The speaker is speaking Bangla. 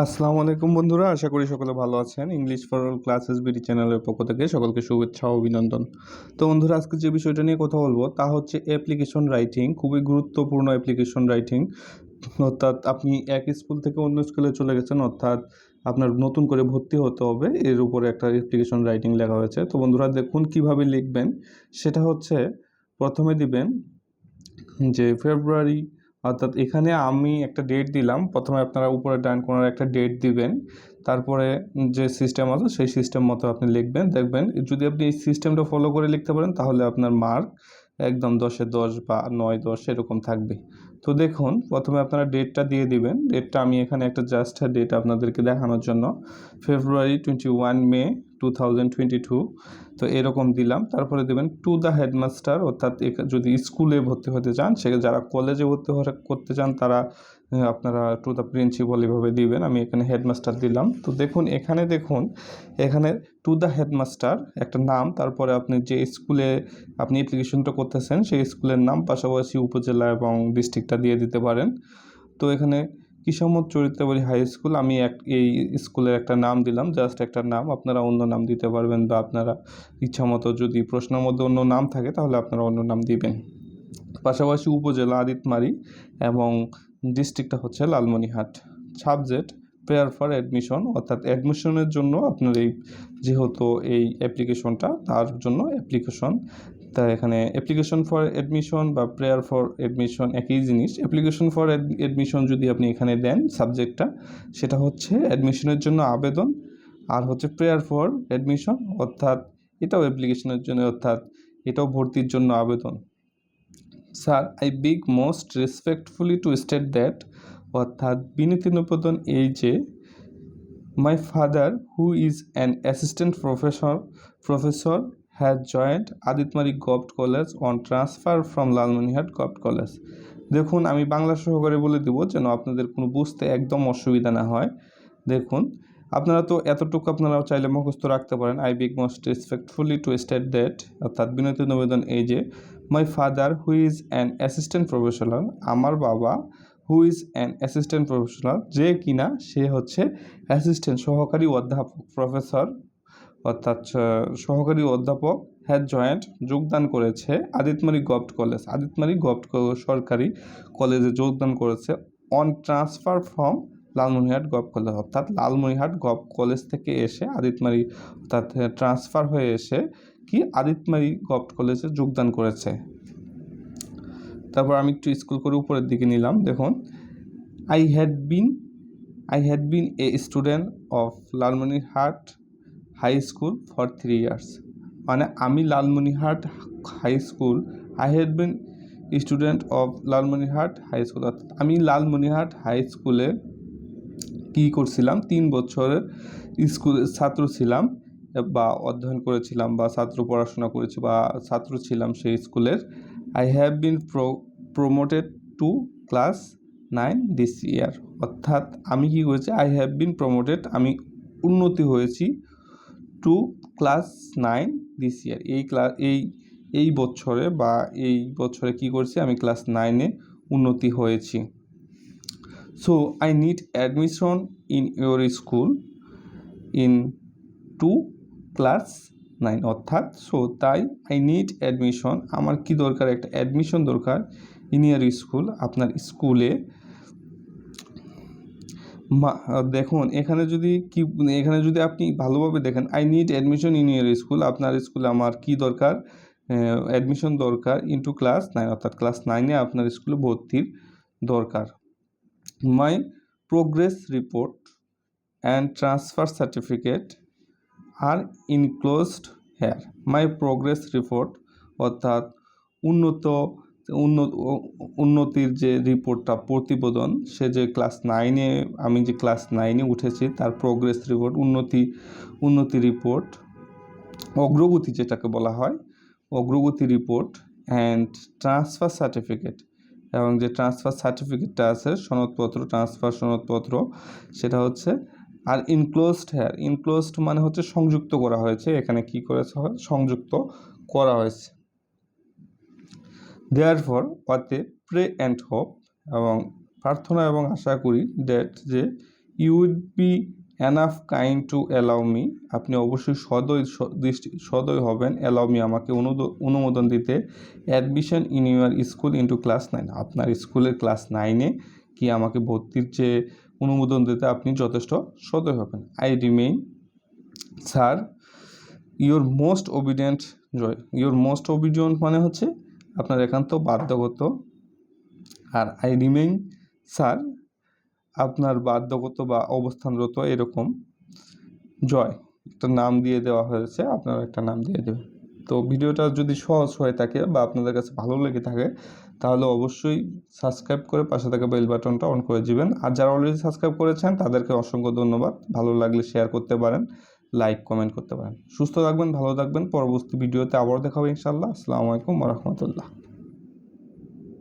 আসসালামু আলাইকুম বন্ধুরা, আশা করি সকলে ভালো আছেন। English for all classes BD চ্যানেলের পক্ষ থেকে সকলকে শুভেচ্ছা ও অভিনন্দন। তো বন্ধুরা, আজকে যে বিষয়টা নিয়ে কথা বলবো তা হচ্ছে অ্যাপ্লিকেশন রাইটিং। খুবই গুরুত্বপূর্ণ অ্যাপ্লিকেশন রাইটিং। অর্থাৎ আপনি এক স্কুল থেকে অন্য স্কুলে চলে গেছেন, অর্থাৎ আপনার নতুন করে ভর্তি হতে হবে, এর উপরে একটা অ্যাপ্লিকেশন রাইটিং লেখা হয়েছে। তো বন্ধুরা দেখুন কিভাবে লিখবেন। সেটা হচ্ছে প্রথমে দিবেন যে ফেব্রুয়ারি, অর্থাৎ এখানে আমি একটা ডেট দিলাম। প্রথমে আপনারা উপরে ডান কোণার একটা ডেট দিবেন, তারপরে যে সিস্টেম আছে সেই সিস্টেম মতো আপনি লিখবেন। দেখবেন যদি আপনি এই সিস্টেমটা ফলো করে লিখতে পারেন তাহলে আপনার মার্ক একদম 10-এ 10 বা 9-10 এরকম থাকবে। তো দেখুন প্রথমে আপনারা ডেটটা দিয়ে দিবেন। ডেটটা আমি এখানে একটা জাস্ট ডেট আপনাদেরকে দেখানোর জন্য ফেব্রুয়ারি 21 মে 2022, তো এরকম দিলাম। তারপরে দেবেন টু দ্য হেডমাস্টার, অর্থাৎ যদি স্কুলে ভর্তি হতে চান, সে যারা কলেজে ভর্তি করতে চান তারা আপনারা টু দ্য প্রিন্সিপাল এভাবে দিবেন। আমি এখানে হেডমাস্টার দিলাম। তো দেখুন এখানে টু দ্য হেডমাস্টার একটা নাম, তারপরে আপনি যে স্কুলে আপনি অ্যাপ্লিকেশনটা করতেছেন সেই স্কুলের নাম, পাশাপাশি উপজেলা এবং ডিস্ট্রিক্টটা দিয়ে দিতে পারেন। তো এখানে কিসমত চরিত্রাবলী হাই স্কুল, আমি এই স্কুলের একটা নাম দিলাম, জাস্ট একটা নাম। আপনারা অন্য নাম দিতে পারবেন, বা আপনারা ইচ্ছামতো যদি প্রশ্নের মধ্যে অন্য নাম থাকে তাহলে আপনারা অন্য নাম দিবেন। পাশাপাশি উপজেলা আদিতমারি এবং ডিস্ট্রিক্টটা হচ্ছে Lalmonirhat. Subject prayer for admission, অর্থাৎ অ্যাডমিশনের জন্য আপনার যেহেতু এই অ্যাপ্লিকেশনটা, তার জন্য অ্যাপ্লিকেশন। তাই এখানে অ্যাপ্লিকেশন ফর অ্যাডমিশন বা প্রেয়ার ফর অ্যাডমিশন একই জিনিস। অ্যাপ্লিকেশন ফর অ্যাডমিশন যদি আপনি এখানে দেন সাবজেক্টটা, সেটা হচ্ছে অ্যাডমিশনের জন্য আবেদন। আর হচ্ছে প্রেয়ার ফর অ্যাডমিশন, অর্থাৎ এটাও অ্যাপ্লিকেশনের জন্য, অর্থাৎ এটাও ভর্তির জন্য আবেদন। Sir, I big most respectfully two state that, অর্থাৎ বিনীত নিবেদন এই যে, my father who is an assistant professor has joint Aditmari government college on transfer from Lalmonirhat government college. দেখুন আমি বাংলা সহকারে বলে দিব যেন আপনাদের কোনো বুঝতে একদম অসুবিধা না হয়। দেখুন আপনারা তো এতটুকু আপনারা চাইলে মুখস্থ রাখতে পারেন। I big most respectfully two state that, অর্থাৎ বিনীত নিবেদন এই যে, my father who is an assistant professor, আমার বাবা who is an assistant professor, যে কিনা সে হচ্ছে অ্যাসিস্ট্যান্ট সহকারী অধ্যাপক, প্রফেসর অর্থাৎ সহকারী অধ্যাপক, হ্যাজ জয়েন্ট যোগদান করেছে Aditmari government college, Aditmari government সরকারি কলেজে যোগদান করেছে, on transfer from Lalmonirhat gov college, অর্থাৎ লালমনিরহাট গভ কলেজ থেকে এসে আদিতমারি, অর্থাৎ ট্রান্সফার হয়ে এসে কি আদিতমারি গভ কলেজে যোগদান করেছে। তারপর আমি একটু স্কুল করে উপরের দিকে নিলাম। দেখুন I had been a student of Lalmonirhat high school for 3 years, মানে আমি Lalmonirhat high school, I had been student of Lalmonirhat high school, অর্থাৎ আমি লালমনিরহাট হাই স্কুলে কী করছিলাম, 3 বছরের স্কুলের ছাত্র ছিলাম বা অধ্যয়ন করেছিলাম বা ছাত্র পড়াশোনা করেছি বা ছাত্র ছিলাম সেই স্কুলের। I have been promoted two class 9 this ইয়ার, অর্থাৎ আমি কী করেছি, আই হ্যাভ বিন প্রমোটেড, আমি উন্নতি হয়েছি, টু ক্লাস 9 দিস ইয়ার, এই বছরে বা এই বছরে কী করছি, আমি ক্লাস 9-এ উন্নতি হয়েছি। So I need admission in your school into class 9, অর্থাৎ তাই আই নিড অ্যাডমিশন, আমার কি দরকার, একটা অ্যাডমিশন দরকার, ইন ইয়ার স্কুল, আপনার স্কুলে। দেখুন এখানে যদি আপনি ভালোভাবে দেখেন, I need admission in your school, আপনার স্কুলে আমার কি দরকার, অ্যাডমিশন দরকার, ইনটু ক্লাস 9, অর্থাৎ ক্লাস 9-এ আপনার স্কুলে ভর্তির দরকার। My progress report and transfer certificate are enclosed here. My progress report, অর্থাৎ উন্নতির যে রিপোর্টটা, প্রতিবেদন, সে যে ক্লাস 9-এ, আমি যে ক্লাস 9-এ উঠেছি তার প্রোগ্রেস রিপোর্ট, উন্নতি রিপোর্ট, অগ্রগতি যেটাকে বলা হয়, অগ্রগতি রিপোর্ট, অ্যান্ড ট্রান্সফার সার্টিফিকেট, এবং যে ট্রান্সফার সার্টিফিকেটটা আছে, সনদপত্র, ট্রান্সফার সনদপত্র, সেটা হচ্ছে। আর ইনক্লোজড হেয়ার, ইনক্লোজড মানে হচ্ছে সংযুক্ত করা হয়েছে, এখানে কি করেছে হয়, সংযুক্ত করা হয়েছে। দেয়ারফর, অতএব, প্রে অ্যান্ড হোপ, এবং প্রার্থনা এবং আশা করি, দ্যাট যে, you would be enough kind to allow me, আপনি অবশ্যই সদয় হবেন অ্যালাউ মি আমাকে অনুমোদন দিতে admission in your school into class 9, আপনার স্কুলের ক্লাস 9-এ কি আমাকে ভর্তির যে অনুমোদন দিতে আপনি যথেষ্ট সদয় হবেন। I remain sir your most obedient Joy, your most obedient মানে হচ্ছে আপনার একান্ত বাধ্যগত, আর আই রিমেইন স্যার আপনার বাধ্যগত বা অবস্থানরত এরকম। জয় একটা নাম দিয়ে দেওয়া হয়েছে, আপনারা একটা নাম দিয়ে দেবেন। তো ভিডিওটা যদি সহজ হয়ে থাকে বা আপনাদের কাছে ভালো লেগে থাকে তাহলে অবশ্যই সাবস্ক্রাইব করে পাশে থাকা বেল বাটনটা অন করে দিবেন। আর যারা অলরেডি সাবস্ক্রাইব করেছেন তাদেরকে অসংখ্য ধন্যবাদ। ভালো লাগলে শেয়ার করতে পারেন, লাইক কমেন্ট করতে পারেন। সুস্থ থাকবেন, ভালো থাকবেন। পরবর্তী ভিডিওতে আবারও দেখা হবে ইনশাআল্লাহ। আসসালামু আলাইকুম ওয়া রাহমাতুল্লাহ।